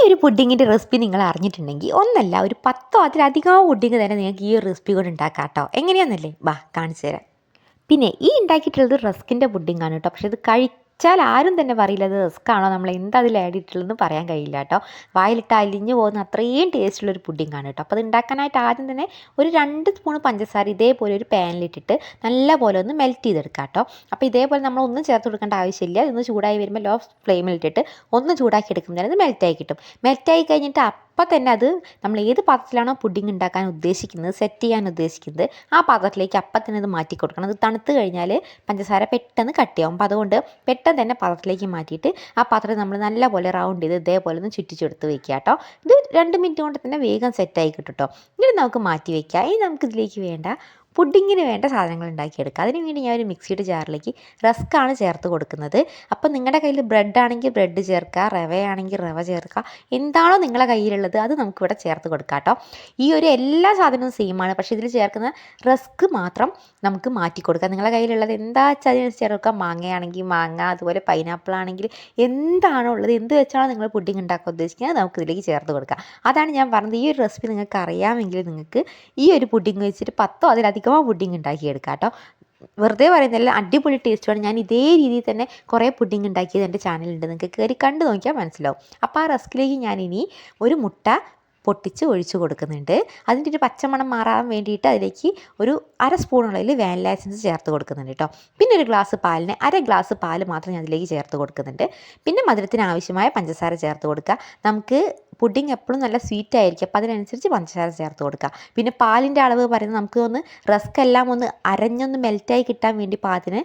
ഒരു പുഡിങ്ങിൻ്റെ റെസിപ്പി നിങ്ങൾ അറിഞ്ഞിട്ടുണ്ടെങ്കിൽ ഒന്നല്ല ഒരു 10 അതിലധികം പുഡിങ് തന്നെ നിങ്ങൾക്ക് ഈ ഒരു റെസിപ്പി കൊണ്ട് ഉണ്ടാക്കാം കേട്ടോ. എങ്ങനെയാണെന്നല്ലേ കാണിച്ചു തരാം. പിന്നെ ഈ ഉണ്ടാക്കിയിട്ടുള്ളത് റസ്കിൻ്റെ പുഡിംഗ് ആണ് കേട്ടോ. പക്ഷേ ഇത് കഴിച്ചാൽ ആരും തന്നെ പറയില്ല അത് റസ്ക്കാണോ, നമ്മൾ എന്താ അതിൽ ആഡ് ചെയ്തിട്ടുള്ളതെന്ന് പറയാൻ കഴിയില്ല കേട്ടോ. വായിലിട്ട് അലിഞ്ഞു പോകുന്ന അത്രയും ടേസ്റ്റുള്ളൊരു പുഡിംഗ് ആണ് കേട്ടോ. അപ്പോൾ അത് ഉണ്ടാക്കാനായിട്ട് ആദ്യം തന്നെ ഒരു 2 സ്പൂൺ പഞ്ചസാര ഇതേപോലെ ഒരു പാനിലിട്ടിട്ട് നല്ല പോലെ ഒന്ന് മെൽറ്റ് ചെയ്തെടുക്കാം കേട്ടോ. അപ്പോൾ ഇതേപോലെ നമ്മൾ ഒന്നും ചേർത്ത് കൊടുക്കേണ്ട ആവശ്യമില്ല. ഇതൊന്ന് ചൂടായി വരുമ്പോൾ ലോ ഫ്ലെയിമിലിട്ടിട്ട് ഒന്ന് ചൂടാക്കി എടുക്കുമ്പോൾ തന്നെ ഇത് മെൽറ്റായി കിട്ടും. മെൽറ്റായി കഴിഞ്ഞിട്ട് അപ്പം തന്നെ അത് നമ്മൾ ഏത് പാത്രത്തിലാണോ പുഡിംഗ് ഉണ്ടാക്കാൻ ഉദ്ദേശിക്കുന്നത്, സെറ്റ് ചെയ്യാൻ ഉദ്ദേശിക്കുന്നത്, ആ പാത്രത്തിലേക്ക് അപ്പം തന്നെ ഇത് മാറ്റി കൊടുക്കണം. അത് തണുത്ത് കഴിഞ്ഞാൽ പഞ്ചസാര പെട്ടെന്ന് കട്ടിയാവും. അപ്പോൾ അതുകൊണ്ട് പെട്ടെന്ന് തന്നെ പാത്രത്തിലേക്ക് മാറ്റിയിട്ട് ആ പാത്രത്തിൽ നമ്മൾ നല്ലപോലെ റൗണ്ട് ചെയ്ത് ഇതേപോലെ ഒന്ന് ചുറ്റിച്ചെടുത്ത് വെക്കുക കേട്ടോ. ഇത് 2 മിനിറ്റ് കൊണ്ട് തന്നെ വേഗം സെറ്റായി കിട്ടും കേട്ടോ. ഇനി നമുക്ക് മാറ്റി വയ്ക്കുക. ഇനി നമുക്ക് ഇതിലേക്ക് വേണ്ട പുഡിങ്ങിന് വേണ്ട സാധനങ്ങൾ ഉണ്ടാക്കിയെടുക്കുക. അതിന് വേണ്ടി ഞാൻ ഒരു മിക്സിയുടെ ജാറിലേക്ക് റസ്ക്കാണ് ചേർത്ത് കൊടുക്കുന്നത്. അപ്പോൾ നിങ്ങളുടെ കയ്യിൽ ബ്രെഡ് ആണെങ്കിൽ ബ്രെഡ് ചേർക്കുക, റവയാണെങ്കിൽ റവ ചേർക്കുക, എന്താണോ നിങ്ങളുടെ കയ്യിലുള്ളത് അത് നമുക്കിവിടെ ചേർത്ത് കൊടുക്കാം കേട്ടോ. ഈ ഒരു എല്ലാ സാധനവും സെയിമാണ്, പക്ഷേ ഇതിൽ ചേർക്കുന്ന റസ്ക് മാത്രം നമുക്ക് മാറ്റി കൊടുക്കാം. നിങ്ങളുടെ കയ്യിലുള്ളത് എന്താ വെച്ചാൽ അതിനനുസരിച്ച് ചേർക്കുക. മാങ്ങയാണെങ്കിൽ മാങ്ങ, അതുപോലെ പൈനാപ്പിൾ ആണെങ്കിൽ എന്താണോ ഉള്ളത്, എന്ത് വെച്ചാണോ നിങ്ങൾ പുഡിങ് ഉണ്ടാക്കാൻ ഉദ്ദേശിക്കുന്നത് നമുക്കിതിലേക്ക് ചേർത്ത് കൊടുക്കുക. അതാണ് ഞാൻ പറഞ്ഞത്. ഈ ഒരു റെസിപ്പി നിങ്ങൾക്ക് അറിയാമെങ്കിൽ നിങ്ങൾക്ക് ഈ ഒരു പുഡിങ് വെച്ചിട്ട് 10 അതിലധികം പുഡിങ് ഉണ്ടാക്കിയെടുക്കാം കേട്ടോ. വെറുതെ പറയുന്നില്ല, അടിപൊളി ടേസ്റ്റുമാണ്. ഞാൻ ഇതേ രീതിയിൽ തന്നെ കുറേ പുഡിങ് ഉണ്ടാക്കിയത് എൻ്റെ ചാനലുണ്ട്, നിങ്ങൾക്ക് കയറി കണ്ടു നോക്കിയാൽ മനസ്സിലാവും. അപ്പോൾ ആ റസ്കിലേക്ക് ഞാനിനി ഒരു മുട്ട പൊട്ടിച്ച് ഒഴിച്ച് കൊടുക്കുന്നുണ്ട്. അതിൻ്റെ ഒരു പച്ചമണം മാറാൻ വേണ്ടിയിട്ട് അതിലേക്ക് ഒരു 1/2 സ്പൂണുള്ളതിൽ വാനില എസൻസ് ചേർത്ത് കൊടുക്കുന്നുണ്ട് കേട്ടോ. പിന്നെ ഒരു ഗ്ലാസ് പാലിന് 1/2 ഗ്ലാസ് പാൽ മാത്രം ഞാൻ അതിലേക്ക് ചേർത്ത് കൊടുക്കുന്നുണ്ട്. പിന്നെ മധുരത്തിന് ആവശ്യമായ പഞ്ചസാര ചേർത്ത് കൊടുക്കുക. നമുക്ക് പുഡിങ് എപ്പോഴും നല്ല സ്വീറ്റ് ആയിരിക്കും, അപ്പോൾ അതിനനുസരിച്ച് പഞ്ചസാര ചേർത്ത് കൊടുക്കുക. പിന്നെ പാലിൻ്റെ അളവ് പറയുന്നത് നമുക്ക് ഒന്ന് റസ്ക് എല്ലാം ഒന്ന് അരഞ്ഞൊന്ന് മെൽറ്റായി കിട്ടാൻ വേണ്ടി പാകത്തിന്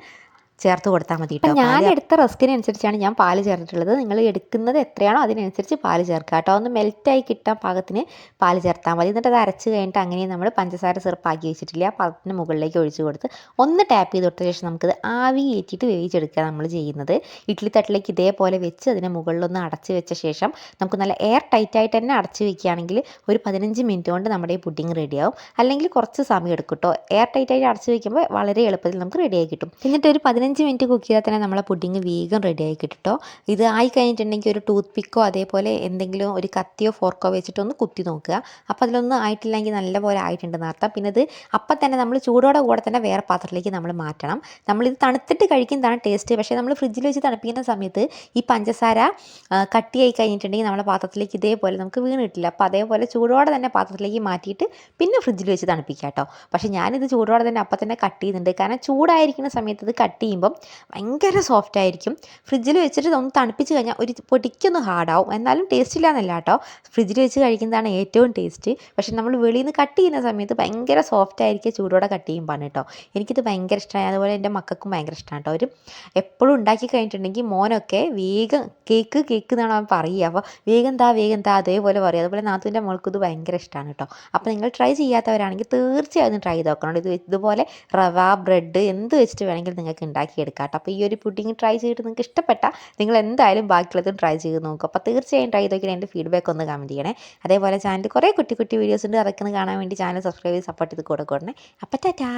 ചേർത്ത് കൊടുത്താൽ മതി കേട്ടോ. ഞാൻ എടുത്ത റസ്കിനനുസരിച്ചാണ് ഞാൻ പാല് ചേർത്തിട്ടുള്ളത്. നിങ്ങൾ എടുക്കുന്നത് എത്രയാണോ അതിനനുസരിച്ച് പാല് ചേർക്കുക കേട്ടോ. ഒന്ന് മെൽറ്റായി കിട്ടാൻ പാകത്തിന് പാല് ചേർത്താൽ മതി. എന്നിട്ട് അത് അരച്ച് കഴിഞ്ഞിട്ട് അങ്ങനെ നമ്മൾ പഞ്ചസാര സിറപ്പാക്കി വെച്ചിട്ടില്ല ആ പാത്രത്തിന് മുകളിലേക്ക് ഒഴിച്ച് കൊടുത്ത് ഒന്ന് ടാപ്പ് ചെയ്ത് കൊടുത്ത ശേഷം നമുക്കത് ആവി കയറ്റിയിട്ട് വേവിച്ചെടുക്കുക നമ്മൾ ചെയ്യുന്നത്. ഇഡ്ഡലി തട്ടിലേക്ക് ഇതേപോലെ വെച്ച് അതിന് മുകളിലൊന്ന് അടച്ച് വെച്ച ശേഷം നമുക്ക് നല്ല എയർ ടൈറ്റായിട്ട് തന്നെ അടച്ച് വെക്കുകയാണെങ്കിൽ ഒരു 15 മിനിറ്റ് കൊണ്ട് നമ്മുടെ ഈ പുഡിങ് റെഡിയാവും. അല്ലെങ്കിൽ കുറച്ച് സമയം എടുക്കും കേട്ടോ. എയർ ടൈറ്റായിട്ട് അടച്ച് വയ്ക്കുമ്പോൾ വളരെ എളുപ്പത്തിൽ നമുക്ക് റെഡിയായി കിട്ടും. എന്നിട്ട് ഒരു 15 മിനിറ്റ് കുക്ക് ചെയ്താൽ തന്നെ നമ്മളെ പുഡിങ് വേഗം റെഡി ആയി കിട്ടും കേട്ടോ. ഇത് ആയി കഴിഞ്ഞിട്ടുണ്ടെങ്കിൽ ഒരു ടൂത്ത് പിക്കോ അതേപോലെ എന്തെങ്കിലും ഒരു കത്തിയോ ഫോർക്കോ വെച്ചിട്ടൊന്ന് കുത്തി നോക്കുക. അപ്പോൾ അതിലൊന്നും ആയിട്ടില്ലെങ്കിൽ നല്ലപോലെ ആയിട്ടുണ്ടെന്ന് അർത്ഥം. പിന്നെ ഇത് അപ്പം തന്നെ നമ്മൾ ചൂടോടെ കൂടെ തന്നെ വേറെ പാത്രത്തിലേക്ക് നമ്മൾ മാറ്റണം. നമ്മളിത് തണുത്തിട്ട് കഴിക്കുന്നതാണ് ടേസ്റ്റ്. പക്ഷേ നമ്മൾ ഫ്രിഡ്ജിൽ വെച്ച് തണുപ്പിക്കുന്ന സമയത്ത് ഈ പഞ്ചസാര കട്ടിയായി കഴിഞ്ഞിട്ടുണ്ടെങ്കിൽ നമ്മളെ പാത്രത്തിലേക്ക് ഇതേപോലെ നമുക്ക് വീണ് കിട്ടില്ല. അപ്പോൾ അതേപോലെ ചൂടോടെ തന്നെ പാത്രത്തിലേക്ക് മാറ്റിയിട്ട് പിന്നെ ഫ്രിഡ്ജിൽ വെച്ച് തണുപ്പിക്കുക കേട്ടോ. പക്ഷേ ഞാനിത് ചൂടോടെ തന്നെ അപ്പം തന്നെ കട്ട് ചെയ്യുന്നുണ്ട്. കാരണം ചൂടായിരിക്കുന്ന സമയത്ത് ഇത് കട്ട് ചെയ്യുമ്പോൾ ഭയങ്കര സോഫ്റ്റ് ആയിരിക്കും. ഫ്രിഡ്ജിൽ വെച്ചിട്ട് ഒന്ന് തണുപ്പിച്ച് കഴിഞ്ഞാൽ ഒരു പൊടിക്കൊന്ന് ഹാർഡാവും. എന്നാലും ടേസ്റ്റ് ഇല്ല എന്നല്ല കേട്ടോ, ഫ്രിഡ്ജിൽ വെച്ച് കഴിക്കുന്നതാണ് ഏറ്റവും ടേസ്റ്റ്. പക്ഷേ നമ്മൾ വെളിയിൽ നിന്ന് കട്ട് ചെയ്യുന്ന സമയത്ത് ഭയങ്കര സോഫ്റ്റ് ആയിരിക്കും ചൂടോടെ കട്ട് ചെയ്യുമ്പോൾ കേട്ടോ. എനിക്കിത് ഭയങ്കര ഇഷ്ടമായി. അതുപോലെ എൻ്റെ മക്കൾക്കും ഭയങ്കര ഇഷ്ടമാണ് കേട്ടോ. ഒരു എപ്പോഴും ഉണ്ടാക്കി കഴിഞ്ഞിട്ടുണ്ടെങ്കിൽ മോനൊക്കെ വേഗം കേക്ക് എന്നാണ് അവൻ പറയുക. അപ്പോൾ വേഗം താ അതേപോലെ പറയും. അതുപോലെ നാത്തൂൻ്റെ മോൾക്കും ഇത് ഭയങ്കര ഇഷ്ടമാണ് കേട്ടോ. അപ്പോൾ നിങ്ങൾ ട്രൈ ചെയ്യാത്തവരാണെങ്കിൽ തീർച്ചയായും ട്രൈ ചെയ്ത് നോക്കണം. ഇതുപോലെ റവ ബ്രെഡ് എന്ത് വെച്ചിട്ട് വേണമെങ്കിൽ നിങ്ങൾക്ക് ഉണ്ടാക്കിയെടുക്കാം കേട്ടോ. അപ്പോൾ ഈ ഒരു പുഡിങ് ട്രൈ ചെയ്തിട്ട് നിങ്ങൾക്ക് ഇഷ്ടപ്പെട്ടാൽ നിങ്ങൾ എന്തായാലും ബാക്കിയുള്ളതും ട്രൈ ചെയ്ത് നോക്കും. അപ്പോൾ തീർച്ചയായും ട്രൈ ചെയ്ത് എൻ്റെ ഫീഡ്ബാക്ക് ഒന്ന് കമൻറ്റ് ചെയ്യണേ. അതേപോലെ ചാനൽ കുറേ കുട്ടി വീഡിയോസ് ഉണ്ട്, അതൊക്കെ ഒന്ന് കാണാൻ വേണ്ടി ചാനൽ സബ്സ്ക്രൈബ് ചെയ്ത് സപ്പോർട്ട് ചെയ്ത് കൊടുക്കണേ. അപ്പോൾ ടാറ്റാ.